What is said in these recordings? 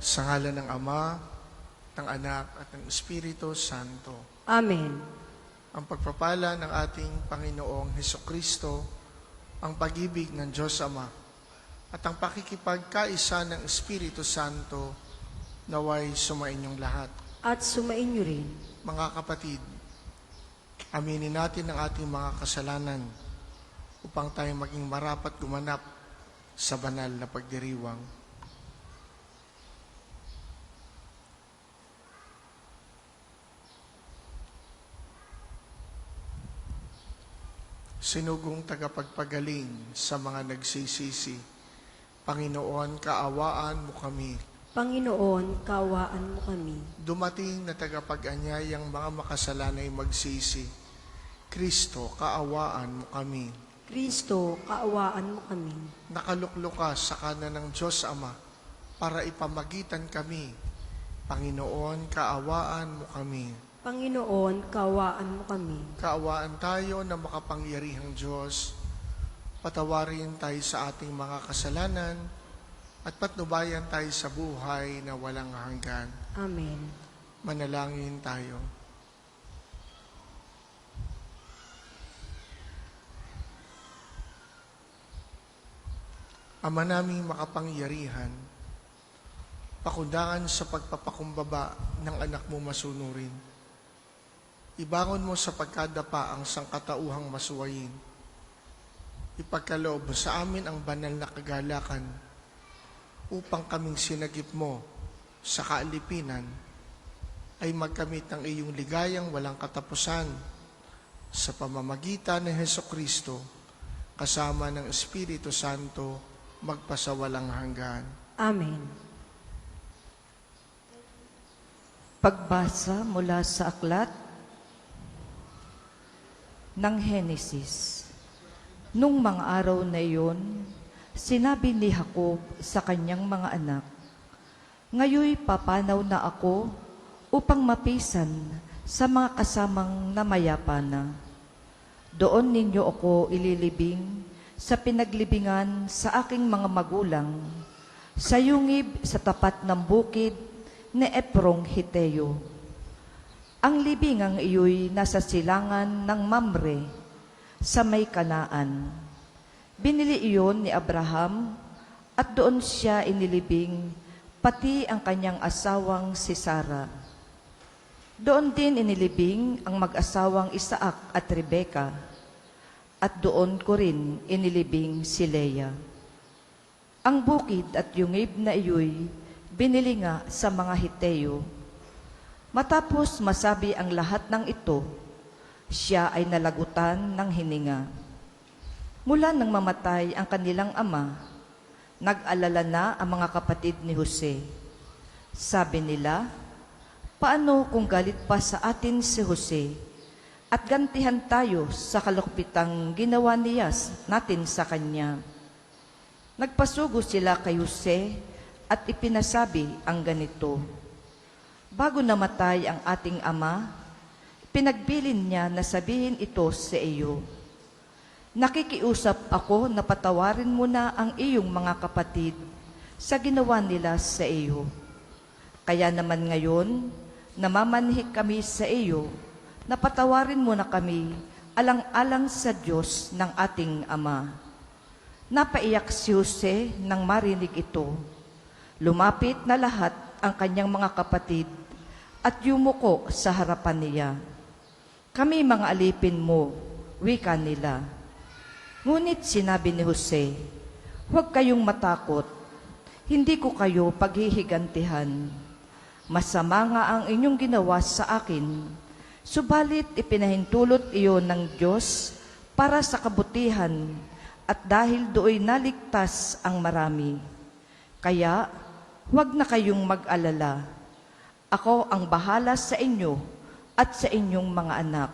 Sa ngalan ng Ama, ng Anak, at ng Espiritu Santo. Amen. Ang pagpapala ng ating Panginoong Hesukristo, ang pag-ibig ng Diyos Ama, at ang pakikipagkaisa ng Espiritu Santo, naway sumainyong lahat. At sumainyo rin. Mga kapatid, aminin natin ang ating mga kasalanan upang tayo maging marapat gumanap sa banal na pagdiriwang. Sinugong tagapagpagaling sa mga nagsisisi, Panginoon, kaawaan mo kami. Panginoon, kaawaan mo kami. Dumating na tagapag-anyayang mga makasalanay magsisi, Kristo, kaawaan mo kami. Kristo, kaawaan mo kami. Nakaluklok ka sa kanan ng Diyos Ama para ipamagitan kami. Panginoon, kaawaan mo kami. Panginoon, kaawaan mo kami. Kaawaan tayo na makapangyarihang Diyos. Patawarin tayo sa ating mga kasalanan at patnubayan tayo sa buhay na walang hanggan. Amen. Manalangin tayo. Ama naming makapangyarihan, pakundangan sa pagpapakumbaba ng anak mo masunurin. Ibangon mo sa pagkadapa ang sangkatauhang masuwayin. Ipagkaloob mo sa amin ang banal na kagalakan upang kaming sinagip mo sa kaalipinan ay magkamit ng iyong ligayang walang katapusan sa pamamagitan ng Hesukristo kasama ng Espiritu Santo magpasawalang hanggan. Amen. Pagbasa mula sa aklat ng Henesis. Nung mga araw na iyon, sinabi ni Jacob sa kanyang mga anak, "Ngayoy papanaw na ako upang mapisan sa mga kasamang namayapa na. Doon ninyo ako ililibing sa pinaglibingan sa aking mga magulang, sa yungib sa tapat ng bukid ni Eprong Hiteo. Ang libingang iyo'y nasa silangan ng Mamre sa may Kanaan. Binili iyon ni Abraham at doon siya inilibing pati ang kanyang asawang si Sara. Doon din inilibing ang mag-asawang Isaac at Rebeka at doon ko rin inilibing si Leah. Ang bukid at yungib na iyo'y binili nga sa mga Hiteo. Matapos masabi ang lahat ng ito, siya ay nalagutan ng hininga. Mula nang mamatay ang kanilang ama, nag-alala na ang mga kapatid ni Jose. Sabi nila, paano kung galit pa sa atin si Jose at gantihan tayo sa kalukpitang ginawa niya natin sa kanya? Nagpasugo sila kay Jose at ipinasabi ang ganito, bago namatay ang ating ama, pinagbilin niya na sabihin ito sa iyo. Nakikiusap ako na patawarin mo na ang iyong mga kapatid sa ginawa nila sa iyo. Kaya naman ngayon, namamanhik kami sa iyo na patawarin mo na kami alang-alang sa Diyos ng ating Ama. Napaiyak si Jose nang marinig ito. Lumapit na lahat ang kanyang mga kapatid at yumuko sa harapan niya. Kami mga alipin mo, wika nila. Ngunit sinabi ni Jose, huwag kayong matakot, hindi ko kayo paghihigantihan. Masama nga ang inyong ginawa sa akin, subalit ipinahintulot iyon ng Diyos para sa kabutihan at dahil do'y naligtas ang marami. Kaya, huwag na kayong mag-alala. Ako ang bahala sa inyo at sa inyong mga anak.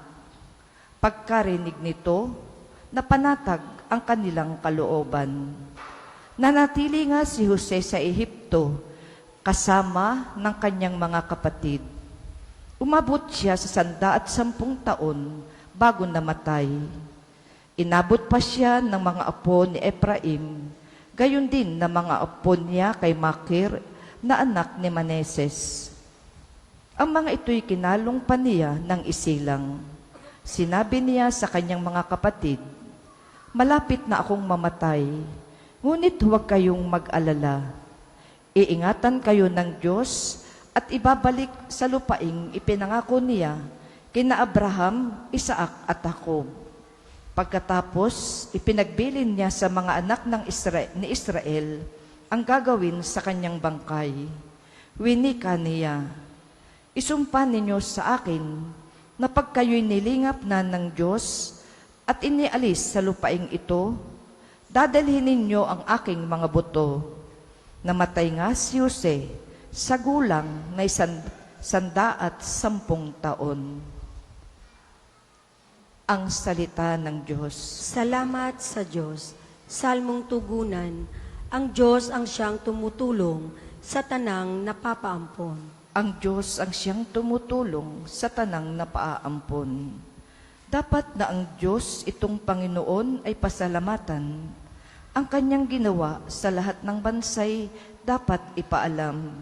Pagkarinig nito, napanatag ang kanilang kalooban. Nanatili nga si Jose sa Ehipto, kasama ng kanyang mga kapatid. Umabot siya sa 110 taon bago namatay. Inabot pa siya ng mga apo ni Ephraim, gayon din na mga apo niya kay Makir, na anak ni Maneses. Ang mga ito'y kinalong pa niya ng isilang. Sinabi niya sa kanyang mga kapatid, "Malapit na akong mamatay, ngunit huwag kayong mag-alala. Iingatan kayo ng Diyos at ibabalik sa lupaing ipinangako niya kina Abraham, Isaac at Jacob." Pagkatapos, ipinagbilin niya sa mga anak ni Israel ang gagawin sa kanyang bangkay. Winika niya, "Isumpa ninyo sa akin na pag kayo'y nilingap na ng Diyos at inialis sa lupaing ito, dadalhin ninyo ang aking mga buto." Namatay nga si Jose sa gulang na 110 taon. Ang salita ng Diyos. Salamat sa Diyos. Salmong tugunan, ang Diyos ang siyang tumutulong sa tanang napapaampon. Ang Diyos ang siyang tumutulong sa tanang napaaampon. Dapat na ang Diyos itong Panginoon ay pasalamatan. Ang kanyang ginawa sa lahat ng bansay dapat ipaalam.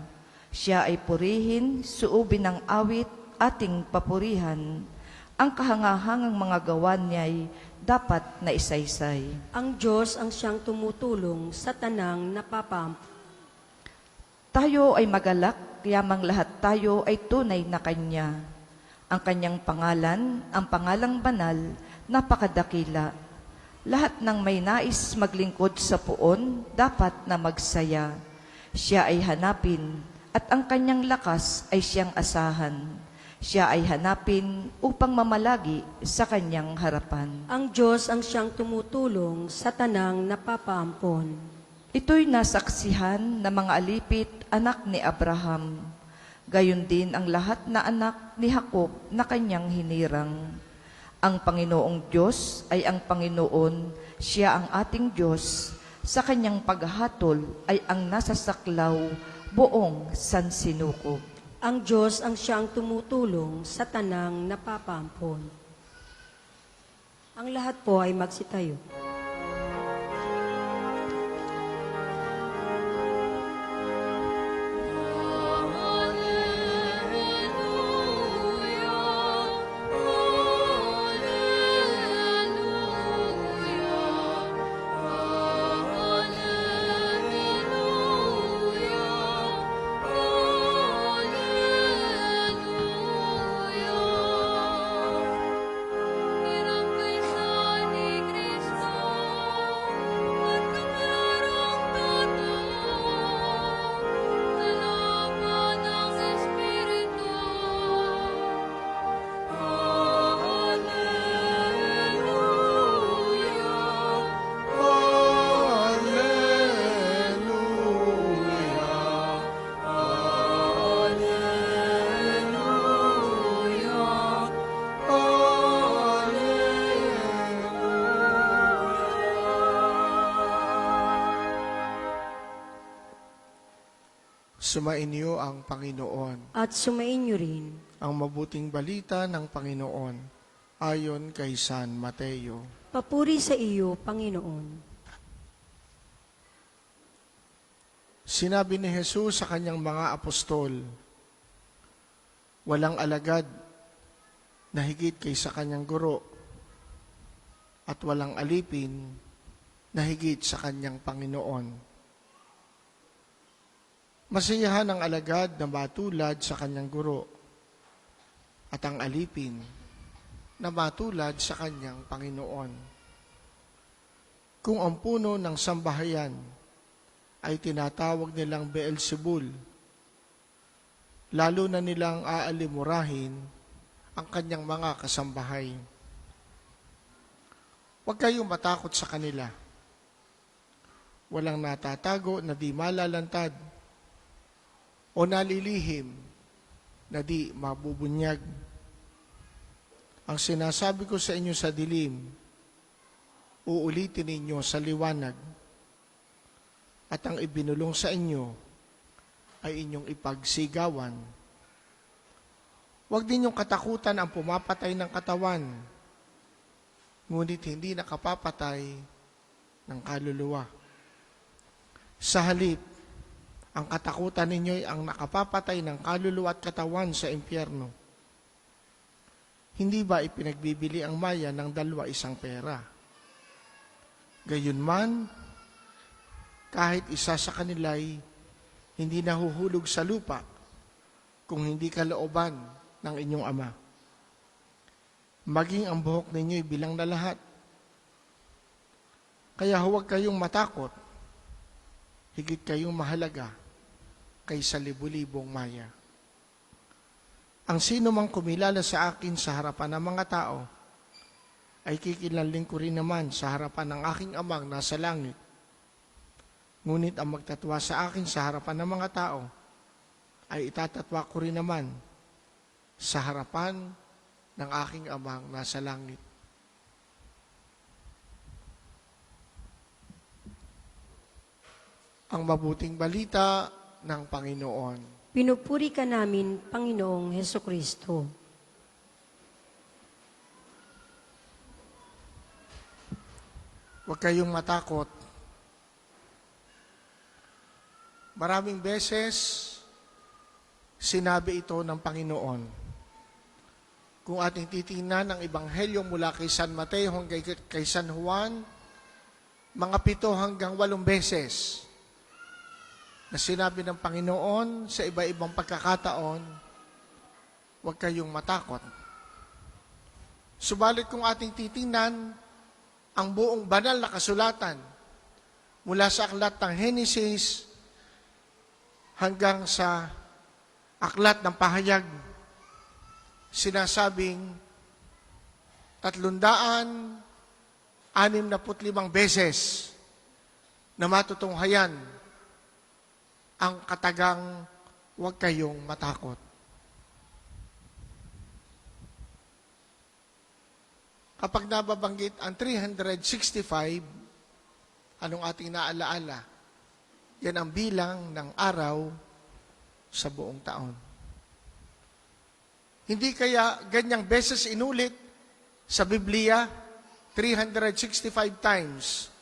Siya ay purihin, suubin ng awit, ating papurihan. Ang kahangahangang mga gawa niya'y dapat na isaysay. Ang Diyos ang siyang tumutulong sa tanang napapaampon. Tayo ay magalak, yamang lahat tayo ay tunay na Kanya. Ang Kanyang pangalan, ang pangalang banal, napakadakila. Lahat ng may nais maglingkod sa puon, dapat na magsaya. Siya ay hanapin, at ang Kanyang lakas ay siyang asahan. Siya ay hanapin upang mamalagi sa Kanyang harapan. Ang Diyos ang siyang tumutulong sa tanang napapaampon. Ito'y nasaksihan ng mga alipit, anak ni Abraham. Gayon din ang lahat na anak ni Jacob na kanyang hinirang. Ang Panginoong Diyos ay ang Panginoon, siya ang ating Diyos. Sa kanyang paghahatol ay ang nasasaklaw buong sansinukob. Ang Diyos ang siyang tumutulong sa tanang napapaampon. Ang lahat po ay magsitayo. Sumainyo ang Panginoon. At sumainyo rin. Ang mabuting balita ng Panginoon ayon kay San Mateo. Papuri sa iyo, Panginoon. Sinabi ni Jesus sa kanyang mga apostol, walang alagad na higit kaysa kanyang guro at walang alipin na higit sa kanyang Panginoon. Masiyahan ang alagad na matulad sa kanyang guro at ang alipin na matulad sa kanyang Panginoon. Kung ang puno ng sambahayan ay tinatawag nilang Beelzebul, lalo na nilang aalimurahin ang kanyang mga kasambahay. Huwag kayong matakot sa kanila. Walang natatago na di malalantad o nalilihim na di mabubunyag. Ang sinasabi ko sa inyo sa dilim, uulitin ninyo sa liwanag, at ang ibinulong sa inyo ay inyong ipagsigawan. Huwag ninyong katakutan ang pumapatay ng katawan, ngunit hindi nakapapatay ng kaluluwa. Sa halip, Ang katakutan ninyo ay ang nakapapatay ng kaluluwa at katawan sa impyerno. Hindi ba ipinagbibili ang maya ng 2 pera? Gayunman, kahit isa sa kanila'y hindi nahuhulog sa lupa kung hindi kalooban ng inyong Ama. Maging ang buhok ninyo'y bilang na lahat. Kaya huwag kayong matakot, higit kayong mahalaga kaysa libu-libong maya. Ang sino mang kumilala sa akin sa harapan ng mga tao, ay kikilaling ko rin naman sa harapan ng aking Amang nasa langit. Ngunit ang magtatwa sa akin sa harapan ng mga tao, ay itatatwa ko rin naman sa harapan ng aking Amang nasa langit. Ang mabuting balita ng Panginoon. Pinupuri ka namin, Panginoong Hesukristo. Huwag kayong matakot. Maraming beses, sinabi ito ng Panginoon. Kung ating titingnan ang Ebanghelyo mula kay San Mateo hanggang kay San Juan, mga 7 hanggang 8 beses na sinabi ng Panginoon sa iba-ibang pagkakataon, huwag kayong matakot. Subalit kung ating titingnan ang buong banal na kasulatan mula sa aklat ng Henesis hanggang sa aklat ng Pahayag, sinasabing 365 beses na matutunghayan ang katagang huwag kayong matakot. Kapag nababanggit ang 365, anong ating naalaala? Yan ang bilang ng araw sa buong taon. Hindi kaya ganyang beses inulit sa Biblia, 365 times,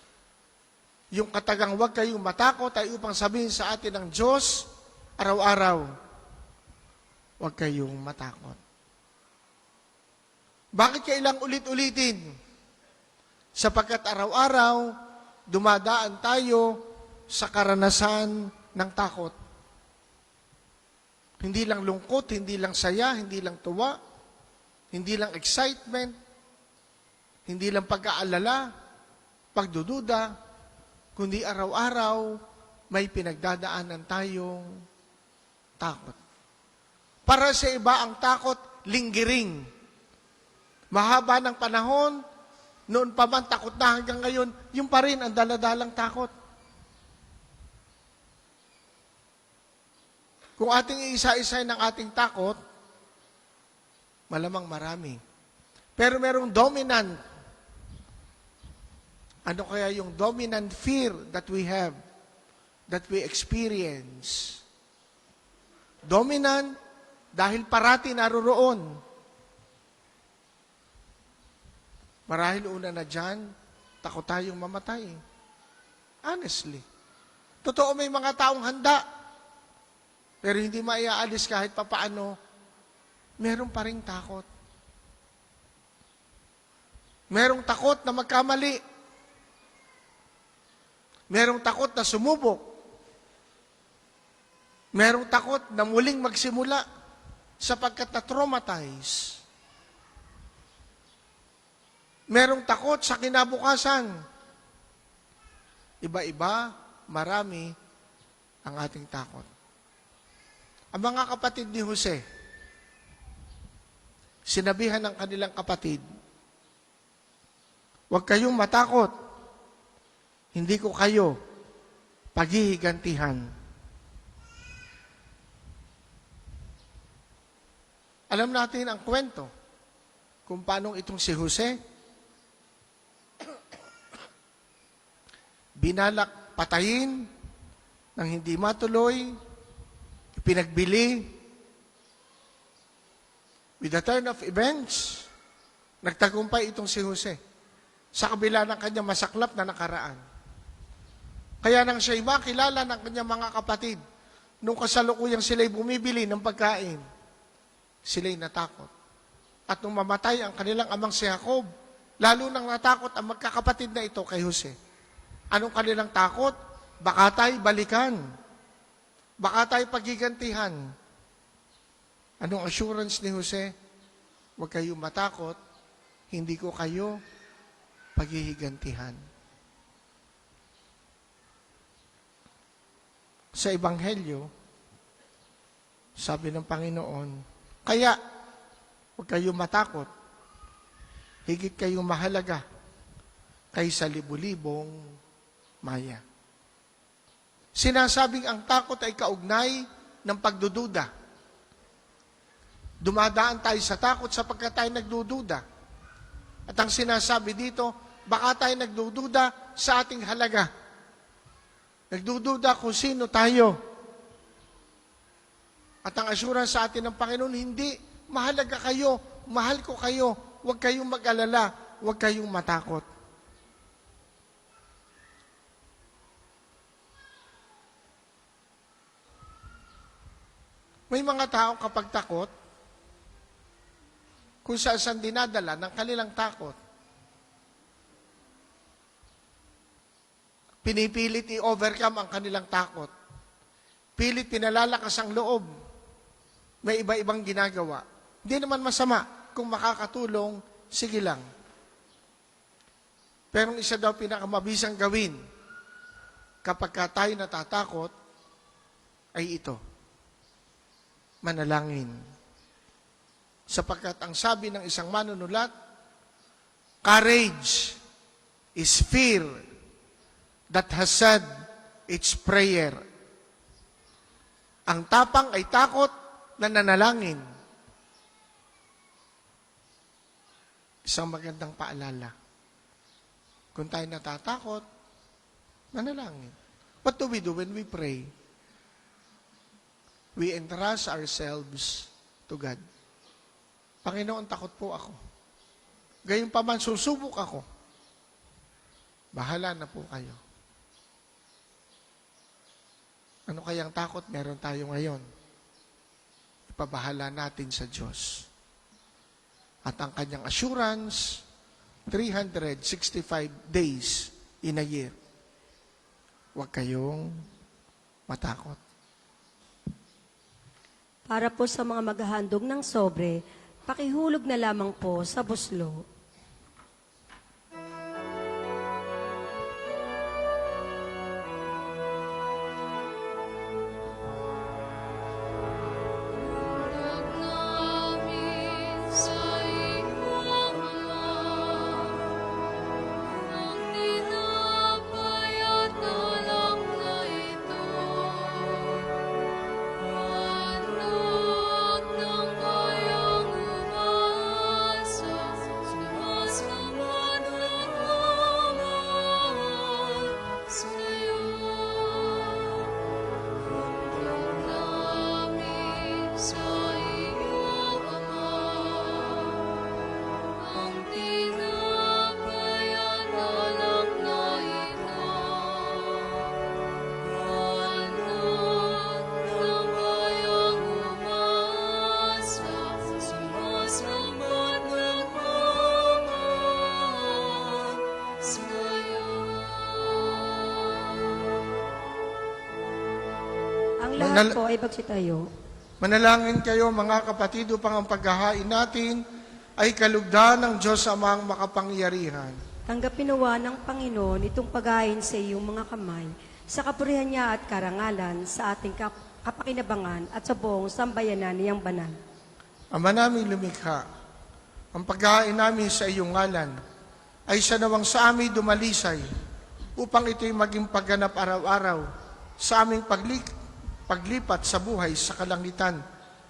yung katagang huwag kayong matakot ay upang sabihin sa atin ng Diyos, araw-araw, huwag kayong matakot. Bakit kailang ulit-ulitin? Sapagkat araw-araw, dumadaan tayo sa karanasan ng takot. Hindi lang lungkot, hindi lang saya, hindi lang tuwa, hindi lang excitement, hindi lang pag-aalala, pagdududa, kundi araw-araw may pinagdadaanan tayong takot. Para sa iba ang takot, linggiring. Mahaba ng panahon, noon pa man takot na hanggang ngayon, yung pa rin ang daladalang takot. Kung ating isa-isay ng ating takot, malamang marami. Pero merong dominant. Ano kaya yung dominant fear that we have, that we experience? Dominant dahil parati naroroon. Marahil una na dyan, takot tayong mamatay. Honestly. Totoo may mga taong handa, pero hindi maiaalis kahit papaano, meron pa ring takot. Merong takot na magkamali. Merong takot na sumubok. Merong takot na muling magsimula sapagkat na-traumatize. Merong takot sa kinabukasan. Iba-iba, marami ang ating takot. Ang mga kapatid ni Jose, sinabihan ng kanilang kapatid, huwag kayong matakot. Hindi ko kayo paghihigantihan. Alam natin ang kwento kung paano itong si Jose binalak patayin nang hindi matuloy, ipinagbili. With the turn of events, nagtagumpay itong si Jose sa kabila ng kanyang masaklap na nakaraan. Kaya nang siya'y makilala ng kanyang mga kapatid nung kasalukuyang sila'y bumibili ng pagkain, sila'y natakot. At nung mamatay ang kanilang amang si Jacob, lalo nang natakot ang magkakapatid na ito kay Jose. Anong kanilang takot? Baka tayo balikan. Baka tayo pagigantihan. Anong assurance ni Jose? Huwag kayong matakot, hindi ko kayo paghihigantihan. Sa Ebanghelyo, sabi ng Panginoon, kaya huwag kayong matakot, higit kayong mahalaga kaysa libu-libong maya. Sinasabing ang takot ay kaugnay ng pagdududa. Dumadaan tayo sa takot sapagkat tayo nagdududa. At ang sinasabi dito, baka tayo nagdududa sa ating halaga. Nagdududa kung sino tayo. At ang assurance sa atin ng Panginoon, hindi, mahalaga kayo, mahal ko kayo, huwag kayong mag-alala, huwag kayong matakot. May mga tao kapag takot, kung saan dinadala ng kanilang takot, pinipilit i-overcome ang kanilang takot. Pilit pinalalakas ang loob. May iba-ibang ginagawa. Hindi naman masama kung makakatulong, sige lang. Pero isa daw pinakamabisang gawin kapag tayo natatakot ay ito. Manalangin. Sapagkat ang sabi ng isang manunulat, courage is fear that has said its prayer. Ang tapang ay takot na nanalangin. Isang magandang paalala. Kung tayo natatakot, manalangin. What do we do when we pray? We entrust ourselves to God. Panginoon, takot po ako. Gayunpaman, susubok ako. Bahala na po kayo. Ano kayang takot meron tayo ngayon? Ipabahala natin sa Diyos. At ang kanyang assurance, 365 days in a year. Huwag kayong matakot. Para po sa mga maghahandog ng sobre, pakihulog na lamang po sa buslo. Ang lahat po ay pagsitayo. Manalangin kayo mga kapatid upang ang paghahain natin ay kalugdan ng Diyos Amang makapangyarihan. Tanggapin nawa ng Panginoon itong paghain sa iyong mga kamay, sa kapurihan niya at karangalan, sa ating kapakinabangan at sa buong sambayanan niyang banal. Ama naming lumikha, ang paghahain namin sa iyong ngalan ay sanawang sa amin dumalisay upang ito'y maging pagganap araw-araw sa aming paglipat sa buhay sa kalangitan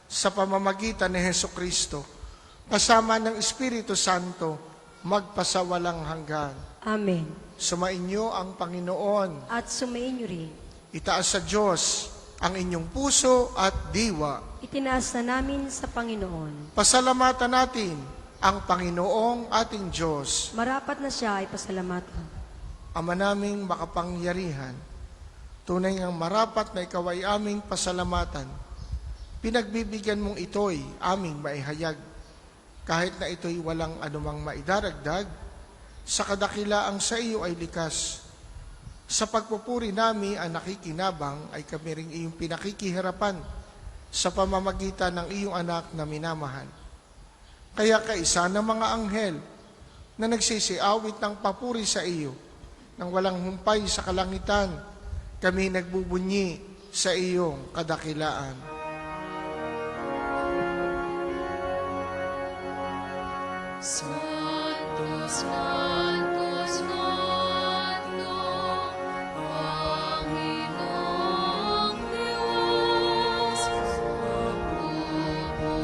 sa pamamagitan ni Hesukristo, kasama ng Espiritu Santo, magpasawalang hanggan. Amen. Sumainyo ang Panginoon. At sumainyo rin. Itaas sa Diyos ang inyong puso at diwa. Itinaas na namin sa Panginoon. Pasalamatan natin ang Panginoong ating Diyos. Marapat na siya ay pasalamatan. Ama naming makapangyarihan, Tunay ngang marapat na ikaw ay aming pasalamatan. Pinagbibigyan mong ito'y aming maihayag, kahit na ito'y walang anumang maidaragdag, sa kadakilaang sa iyo ay likas. Sa pagpupuri namin ang nakikinabang ay kami ring iyong pinakikihirapan sa pamamagitan ng iyong anak na minamahal. Kaya kaisa ng mga anghel na nagsisiawit ng papuri sa iyo, nang walang humpay sa kalangitan, kami nagbubunyi sa iyong kadakilaan. Santo, Santo, Santo, Panginoong Diyos, napupuno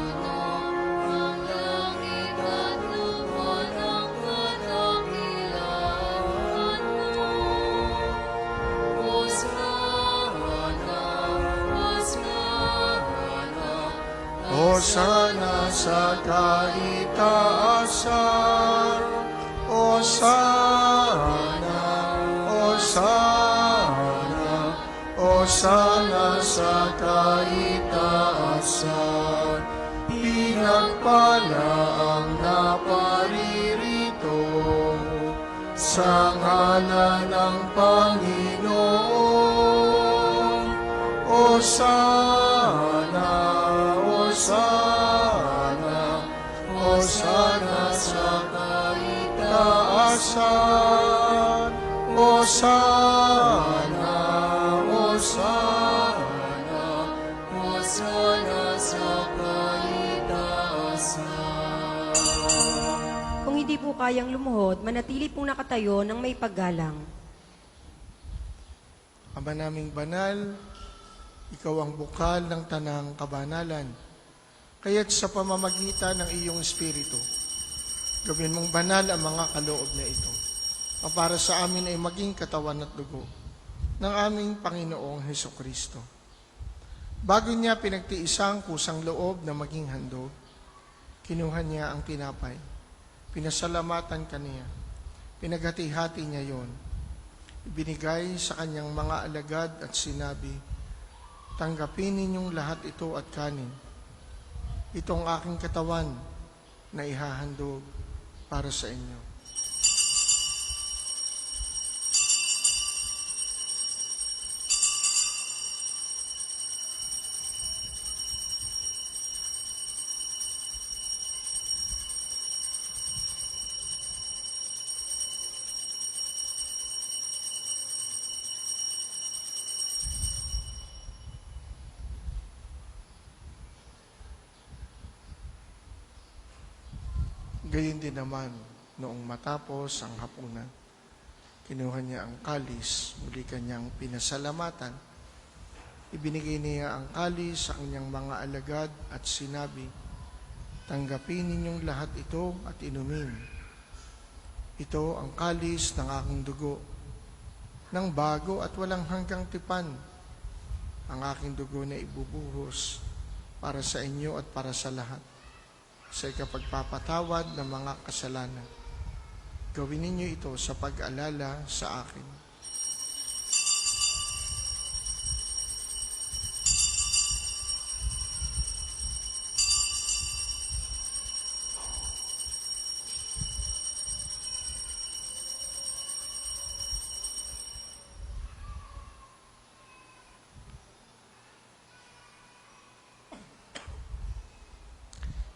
ang langit at lupa ng kadakilaan mo. Hosana, Hosana, Hosana sa kaitaasan, Hosana, Hosana, Hosana sa kaitaasan. Pinagpala ang naparirito sa ngalan ng Panginoon. Hosana, Hosana, Hosana sa kaitaasan. Hosana, Hosana, Hosana sa kaitaasan. Kung hindi po kayang lumuhod, manatili pong nakatayo ng may paggalang. Ama naming banal, ikaw ang bukal ng tanang kabanalan. Kaya't sa pamamagitan ng iyong Espiritu, gawin mong banal ang mga kaloob na ito, ang para sa amin ay maging katawan at dugo ng aming Panginoong Hesukristo. Bago niya pinagtiisang kusang loob na maging handog, kinuha niya ang tinapay, pinasalamatan kaniya, pinaghati-hati niya yon, ibinigay sa kanyang mga alagad at sinabi, tanggapin ninyong lahat ito at kanin. Itong aking katawan na ihahandog para sa inyo. Gayon din naman, noong matapos ang hapunan, kinuha niya ang kalis, muli kanyang pinasalamatan. Ibinigay niya ang kalis sa kanyang mga alagad at sinabi, tanggapin ninyong lahat ito at inumin. Ito ang kalis ng aking dugo, ng bago at walang hanggang tipan. Ang aking dugo na ibubuhos para sa inyo at para sa lahat, sa ikapagpapatawad ng mga kasalanan. Gawin ninyo ito sa pag-alala sa akin.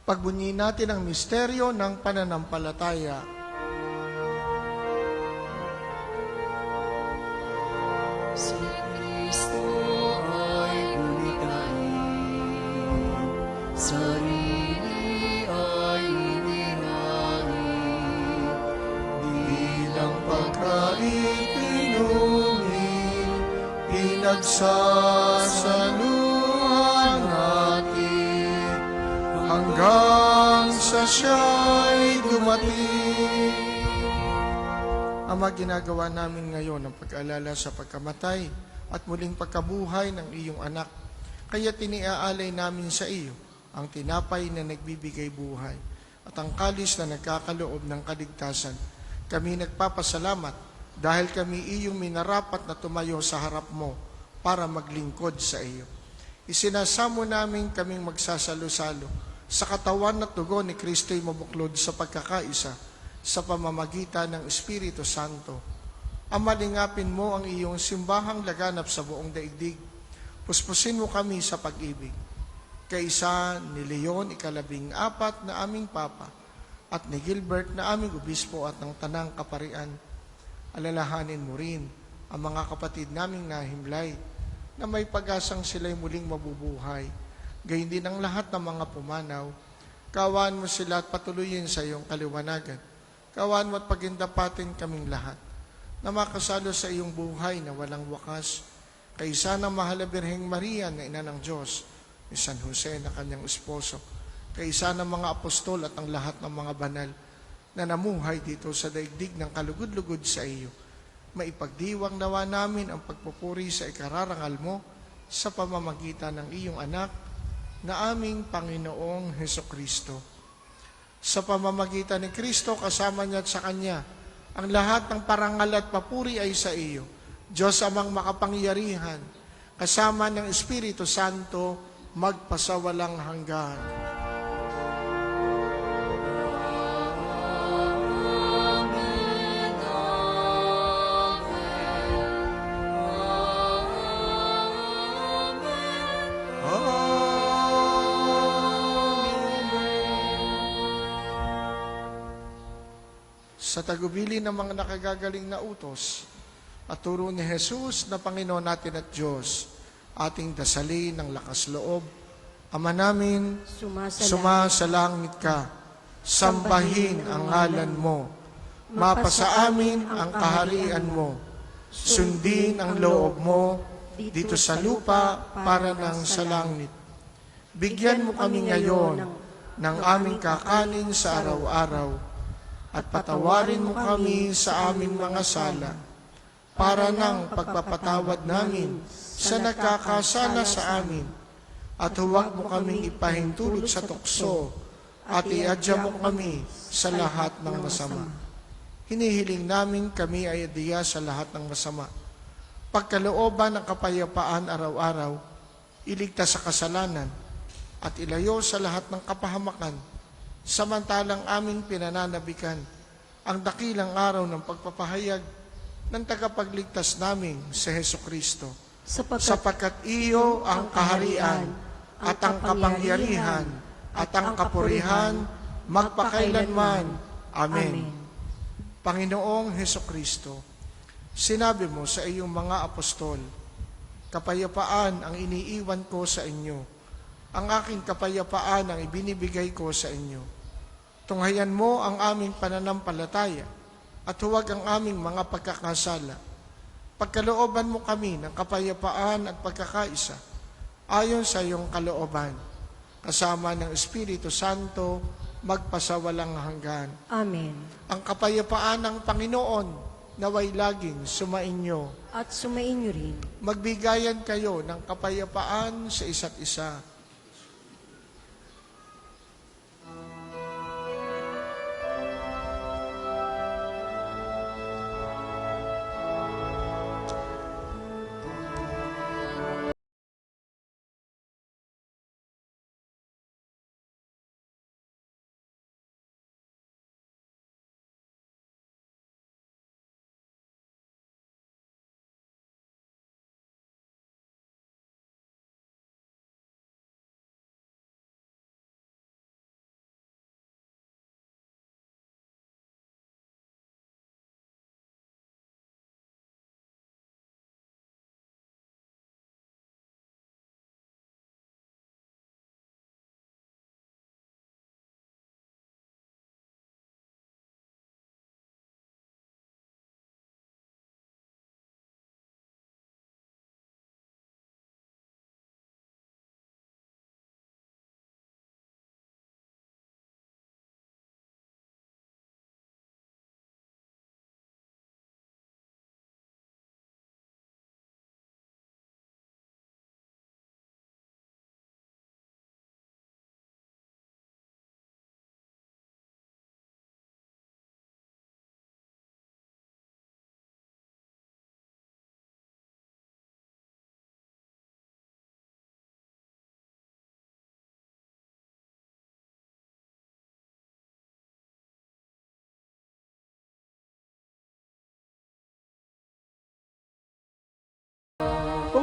Pagbunyi natin ang misteryo ng pananampalataya. Si Kristo ay gunitain, sarili ay inihangin, Bilang pagkain inumin, pinagsasaluhan natin, hanggang sa siya'y dumating. Ama, ginagawa namin ngayon ang pag-alala sa pagkamatay at muling pagkabuhay ng iyong anak. Kaya tiniaalay namin sa iyo ang tinapay na nagbibigay buhay at ang kalis na nagkakaloob ng kaligtasan. Kami nagpapasalamat dahil kami iyong minarapat na tumayo sa harap mo para maglingkod sa iyo. Isinasamo namin kaming magsasalo-salo sa katawan at dugo ni Kristo'y mabuklod sa pagkakaisa sa pamamagitan ng Espiritu Santo. Amalingapin mo ang iyong simbahang laganap sa buong daigdig. Puspusin mo kami sa pag-ibig. Kaisa ni Leon, 14 na aming Papa, at ni Gilbert na aming Obispo at ng Tanang Kaparian. Alalahanin mo rin ang mga kapatid naming nahimlay na may pag-asang sila'y muling mabubuhay. Gayon din ang lahat ng mga pumanaw. Kawaan mo sila at patuloyin sa iyong kaliwanagan. Kawaan mo at pagindapatin kaming lahat na makasalo sa iyong buhay na walang wakas. Kaisa ng mahal na Birheng Maria na ina ng Diyos, ni San Jose na kanyang esposo, kaisa ng mga apostol at ang lahat ng mga banal na namuhay dito sa daigdig ng kalugod-lugod sa iyo. Maipagdiwang nawa namin ang pagpupuri sa ikararangal mo sa pamamagitan ng iyong anak na aming Panginoong Hesukristo. Sa pamamagitan ni Kristo, kasama niya at sa Kanya, ang lahat ng parangal at papuri ay sa iyo, Diyos amang makapangyarihan, kasama ng Espiritu Santo, magpasawalang hanggan. Sa tagubili ng mga nakagagaling na utos at turo ni Jesus na Panginoon natin at Diyos, ating dasalin ng lakas loob. Ama namin, sumasalangit ka, sambahin ang ngalan mo, mapasa amin ang kaharian mo, sundin ang loob mo dito sa lupa para ng sa langit. Bigyan mo kami ngayon ng aming kakanin sa araw-araw, at patawarin mo kami sa aming mga sala, para ng pagpapatawad namin sa nakakasala sa amin, at huwag mo kaming ipahintulot sa tukso, at iadya mo kami sa lahat ng masama. Hinihiling namin kami ay adiya sa lahat ng masama. Pagkalooban ng kapayapaan araw-araw, iligtas sa kasalanan, at ilayo sa lahat ng kapahamakan, samantalang aming pinananabikan ang dakilang araw ng pagpapahayag ng tagapagligtas namin si Hesukristo. Sapagkat iyo ang kaharian at ang kapangyarihan at ang kapurihan magpakailanman. Amen. Panginoong Hesukristo, sinabi mo sa iyong mga apostol, kapayapaan ang iniiwan ko sa inyo. Ang aking kapayapaan ang ibinibigay ko sa inyo. Tunghayan mo ang aming pananampalataya at huwag ang aming mga pagkakasala. Pagkalooban mo kami ng kapayapaan at pagkakaisa ayon sa iyong kalooban, kasama ng Espiritu Santo, magpasawalang hanggan. Amen. Ang kapayapaan ng Panginoon naway laging sumainyo. At sumainyo rin. Magbigayan kayo ng kapayapaan sa isa't isa.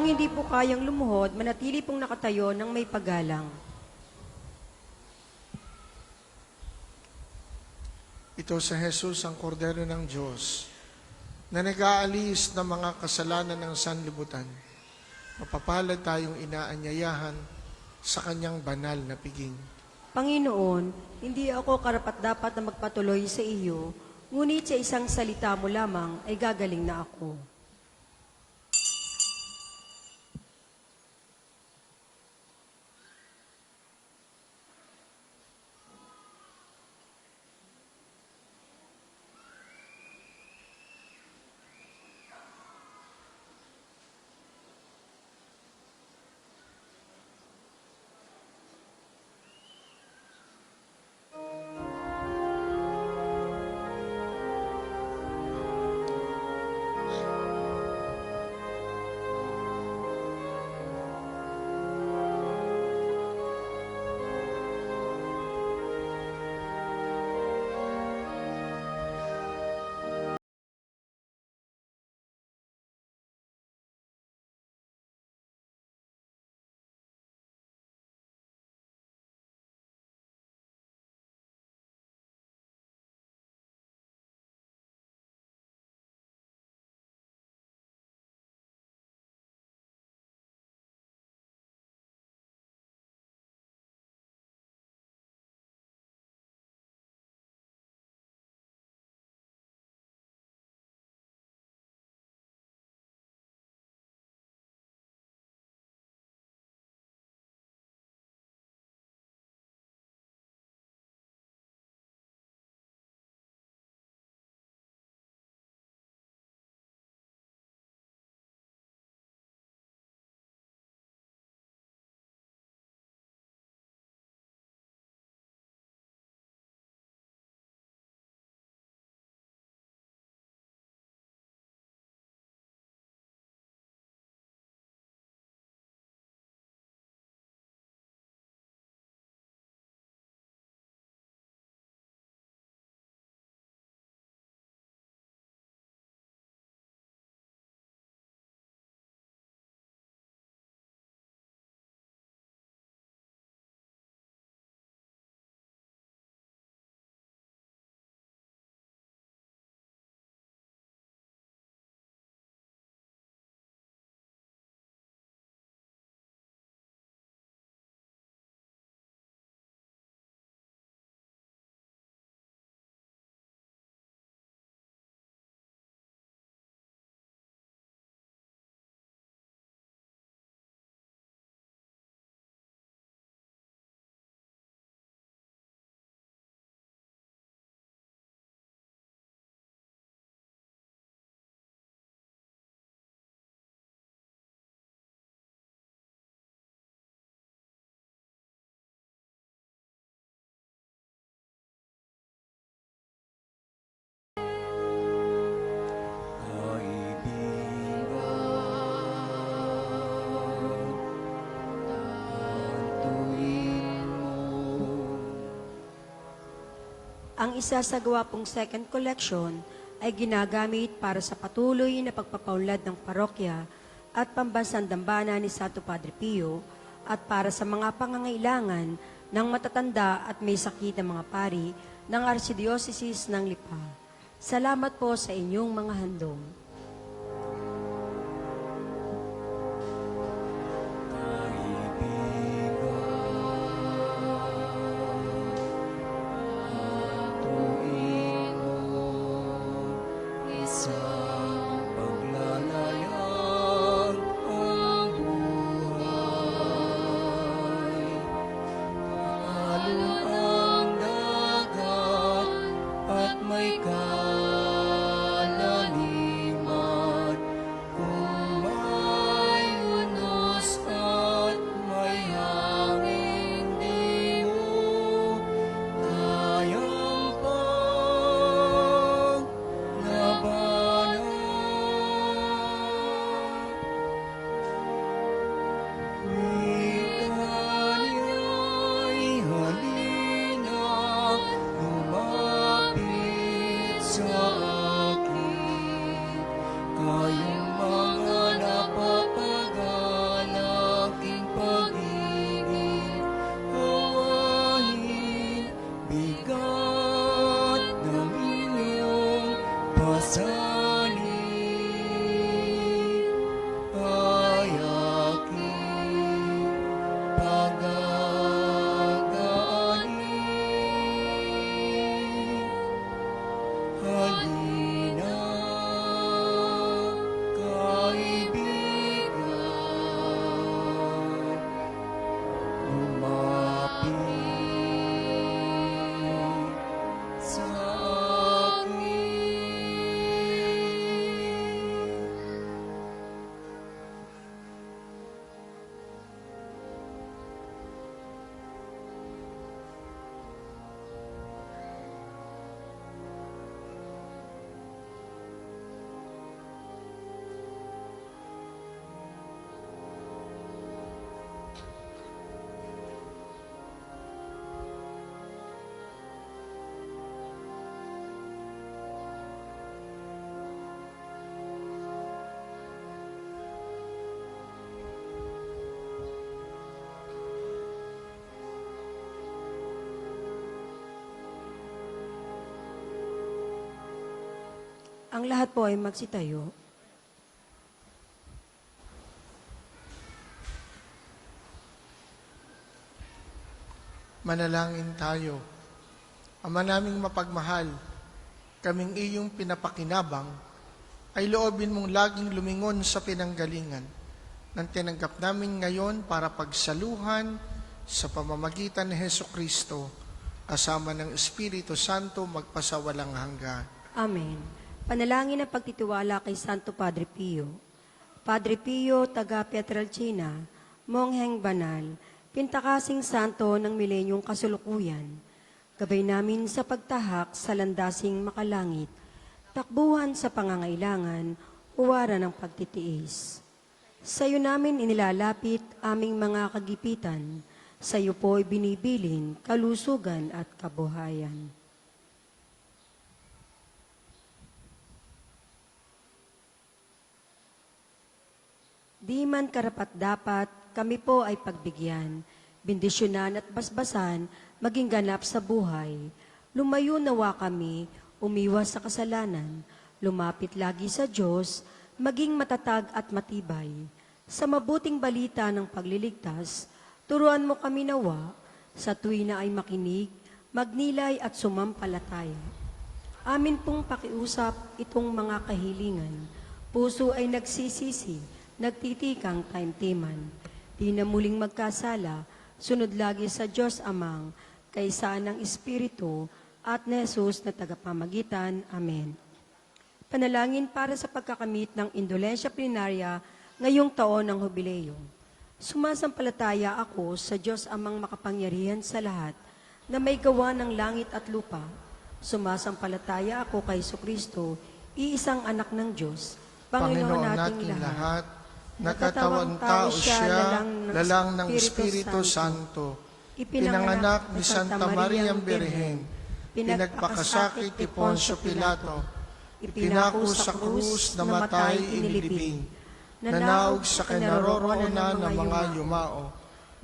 hindi po kayang lumuhod, manatili pong nakatayo ng may paggalang. Ito sa Jesus, ang kordero ng Diyos, na nag-aalis ng mga kasalanan ng sanlibutan. Mapapalad tayong inaanyayahan sa kanyang banal na piging. Panginoon, hindi ako karapat-dapat na magpatuloy sa iyo, ngunit sa isang salita mo lamang ay gagaling na ako. Ang isasagawa pong second collection ay ginagamit para sa patuloy na pagpapaunlad ng parokya at pambansang dambana ni Santo Padre Pio at para sa mga pangangailangan ng matatanda at may sakit na mga pari ng Archdiocese ng Lipa. Salamat po sa inyong mga handog. Isang paglalayag ang buhay. Alon ang dagat at may kalaliman. Ang lahat po ay magsitayo. Manalangin tayo. Ama naming mapagmahal, kaming iyong pinapakinabang, ay loobin mong laging lumingon sa pinanggalingan ng tinanggap namin ngayon para pagsaluhan sa pamamagitan ni Hesukristo, kasama ng Espiritu Santo magpasawalang hanggan. Amen. Panalangin ng pagtitiwala kay Santo Padre Pio. Padre Pio, taga Pietrelcina, Mongheng Banal, pintakasing santo ng milenyong kasulukuyan, gabay namin sa pagtahak sa landasing makalangit, takbuhan sa pangangailangan, uwara ng pagtitiis. Sa iyo namin inilalapit aming mga kagipitan, sa iyo po'y binibilin, kalusugan at kabuhayan. Di man karapat-dapat, kami po ay pagbigyan, bendisyonan at basbasan, maging ganap sa buhay. Lumayo nawa kami, umiwas sa kasalanan, lumapit lagi sa Diyos, maging matatag at matibay. Sa mabuting balita ng pagliligtas, turuan mo kami nawa, sa tuwi na ay makinig, magnilay at sumampalataya. Amin pong pakiusap itong mga kahilingan, puso ay nagsisisi, nagtitikang taimtiman. Di na muling magkasala, sunod lagi sa Diyos Amang, kaysa ng Espiritu at ni Jesus na tagapamagitan. Amen. Panalangin para sa pagkakamit ng indolensya plenarya ngayong taon ng Jubileo. Sumasampalataya ako sa Diyos Amang makapangyarihan sa lahat na may gawa ng langit at lupa. Sumasampalataya ako kay Jesucristo, iisang anak ng Diyos, Panginoon nating lahat. Nagkatawang tao siya, lalang ng Espiritu Santo, ipinanganak ni Santa Maria Birhen, pinagpakasakit ni Poncio Pilato, ipinako sa krus, namatay, inilibing, nanaog sa kinaroroonan ng mga yumao,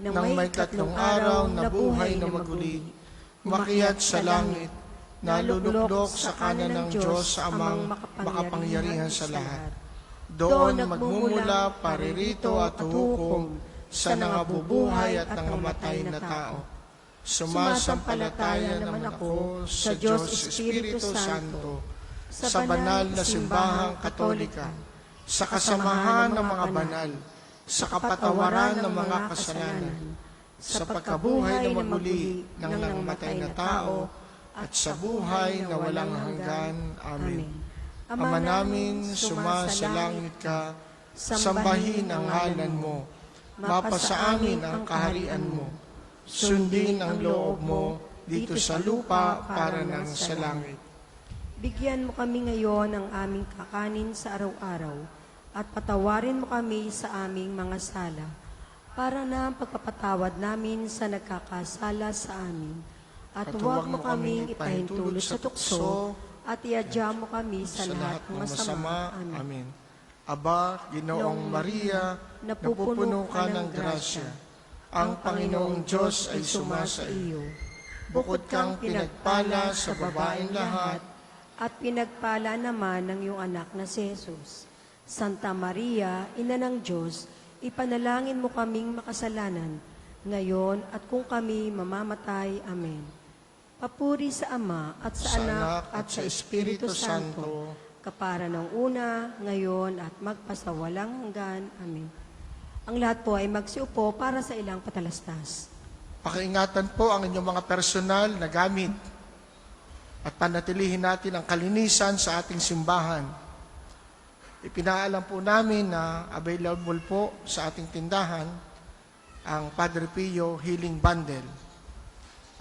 nang may 3 araw na buhay na maguli, makiyat sa langit, naluluklok sa kanan ng Diyos Amang makapangyarihan sa lahat. Doon magmumula paririto at hukom sa nangabubuhay at nangamatay na tao. Sumasampalataya naman ako sa Diyos Espiritu Santo, sa banal na simbahang katolika, sa kasamahan ng mga banal, sa kapatawaran ng mga kasalanan, sa pagkabuhay na maguli ng nangamatay na tao, at sa buhay na walang hanggan. Amen. Ama namin, sumasalangit ka, sambahin ang ngalan mo, mapasa amin ang kaharian mo, sundin ang loob mo dito sa lupa para nang sa langit. Bigyan mo kami ngayon ng aming kakanin sa araw-araw at patawarin mo kami sa aming mga sala para na ang pagpapatawad namin sa nagkakasala sa amin. At huwag mo kaming ipahintulot sa tukso at iadya mo kami sa lahat ng masama. Amen. Amen. Aba, Ginoong Maria, napupuno ka ng grasya. Ang Panginoong Diyos ay sumasa iyo. Bukod kang pinagpala sa babaeng lahat, at pinagpala naman ng iyong anak na si Jesus. Santa Maria, Ina ng Diyos, ipanalangin mo kaming makasalanan, ngayon at kung kami mamamatay. Amen. Papuri sa Ama at sa Anak at sa Espiritu Santo, kapara ng una, ngayon at magpasawalang hanggan. Amen. Ang lahat po ay magsiupo para sa ilang patalastas. pakiingatan po ang inyong mga personal na gamit at panatilihin natin ang kalinisan sa ating simbahan. Ipinaalam po namin na available po sa ating tindahan ang Padre Pio Healing Bundle.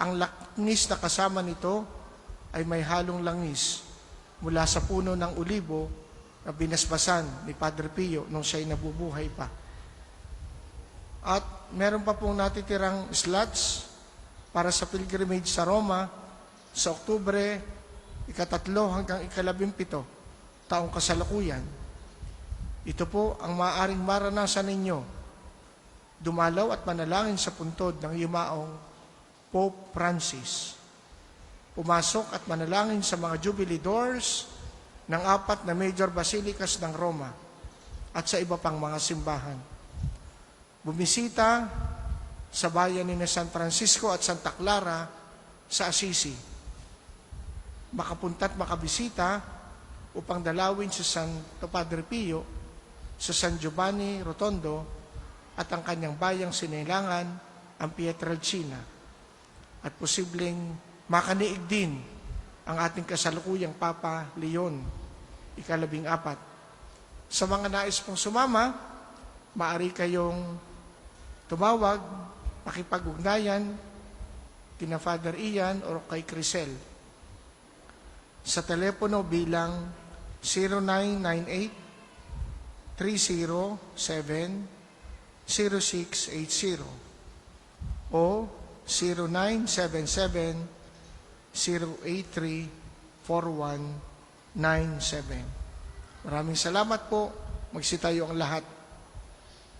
Ang langis na kasama nito ay may halong langis mula sa puno ng ulibo na binasbasan ni Padre Pio nung siya'y nabubuhay pa. At meron pa pong natitirang slots para sa pilgrimage sa Roma sa Oktubre 3 hanggang 17, taong kasalukuyan. Ito po ang maaaring maranasan ninyo. Dumalaw at manalangin sa puntod ng yumaong Pope Francis. Pumasok at manalangin sa mga Jubilee Doors ng 4 na major basilicas ng Roma at sa iba pang mga simbahan. Bumisita sa bayan ni San Francisco at Santa Clara sa Assisi. Makapunta at makabisita upang dalawin si Santo Padre Pio sa San Giovanni Rotondo at ang kanyang bayang sinilangan, ang Pietrelcina. At posibleng makaniig din ang ating kasalukuyang Papa Leon, ika-14. Sa mga nais pong sumama, maaari kayong tumawag, makipag-ugnayan kina Father Ian o kay Crisel sa telepono bilang 0998-307-0680 o 0977-083-4197. Maraming salamat po. Magsitayo ang lahat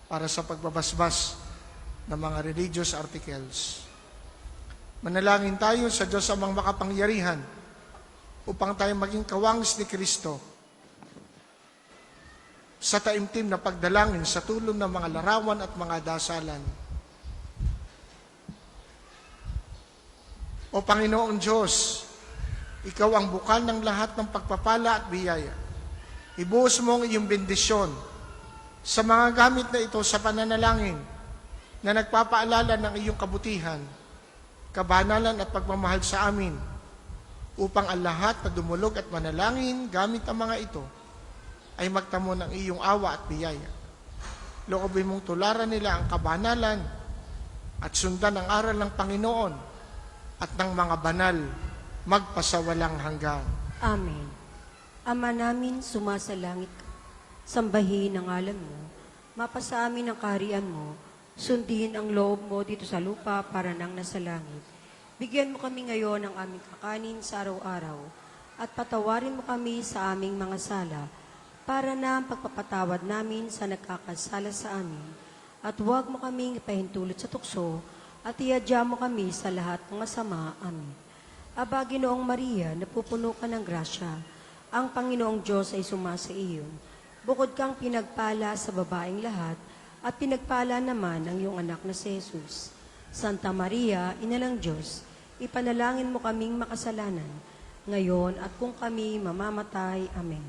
para sa pagbabasbas ng mga religious articles. Manalangin tayo sa Diyos amang makapangyarihan upang tayo maging kawangis ni Kristo sa taimtim na pagdalangin sa tulong ng mga larawan at mga dasalan. O Panginoong Diyos, Ikaw ang bukal ng lahat ng pagpapala at biyaya. Ibuhos mo ang iyong bendisyon sa mga gamit na ito sa pananalangin na nagpapaalala ng iyong kabutihan, kabanalan at pagmamahal sa amin, upang ang lahat na dumulog at manalangin gamit ang mga ito ay magtamo ng iyong awa at biyaya. Loobin mong tularan nila ang kabanalan at sundan ang aral ng Panginoon at ng mga banal magpasawalang hanggan. Amen. Ama namin, sumasalangit ka. Sambahin ang ngalan mo. Mapasa amin ang kaharian mo. Sundin ang loob mo dito sa lupa para nang nasa langit. Bigyan mo kami ngayon ng aming kakanin sa araw-araw at patawarin mo kami sa aming mga sala para na ang pagpapatawad namin sa nagkakasala sa amin. At huwag mo kaming ipahintulot sa tukso at iadya mo kami sa lahat ng masama. Amen. Aba, Ginoong Maria, napupuno ka ng grasya. Ang Panginoong Diyos ay sumasa iyo. Bukod kang pinagpala sa babaeng lahat at pinagpala naman ang iyong anak na si Jesus. Santa Maria, Ina ng Diyos, ipanalangin mo kaming makasalanan, ngayon at kung kami mamamatay. Amen.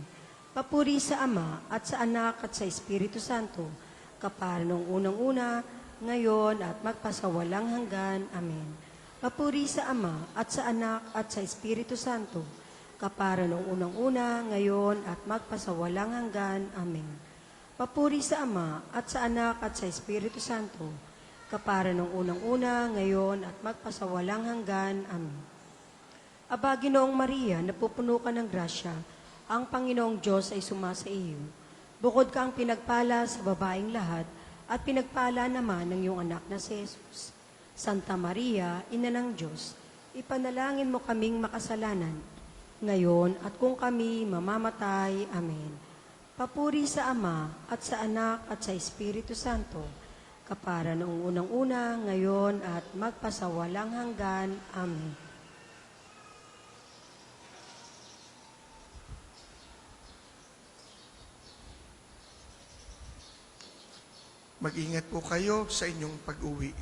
Papuri sa Ama at sa Anak at sa Espiritu Santo, kapara nung unang-una, ngayon at magpasawalang hanggan. Amen. Papuri sa Ama at sa Anak at sa Espiritu Santo, kapara nung unang-una, ngayon at magpasawalang hanggan. Amen. Papuri sa Ama at sa Anak at sa Espiritu Santo, kapara nung unang-una, ngayon at magpasawalang hanggan. Amen. Aba, Ginoong Maria, napupuno ka ng grasya, ang Panginoong Diyos ay sumasa iyo. Bukod kang pinagpala sa babaeng lahat, at pinagpala naman ng iyong anak na si Jesus. Santa Maria, Ina ng Diyos, ipanalangin mo kaming makasalanan, ngayon at kung kami mamamatay. Amen. Papuri sa Ama at sa Anak at sa Espiritu Santo, kapara noong unang-una, ngayon at magpasawalang hanggan. Amen. Mag-ingat po kayo sa inyong pag-uwi.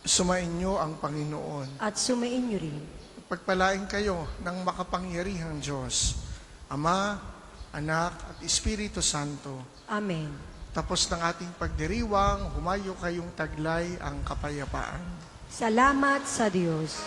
Sumainyo ang Panginoon. At sumain niyo rin. Pagpalain kayo ng makapangyarihang Diyos, Ama, Anak at Espiritu Santo. Amen. Tapos ng ating pagdiriwang, humayo kayong taglay ang kapayapaan. Salamat sa Diyos.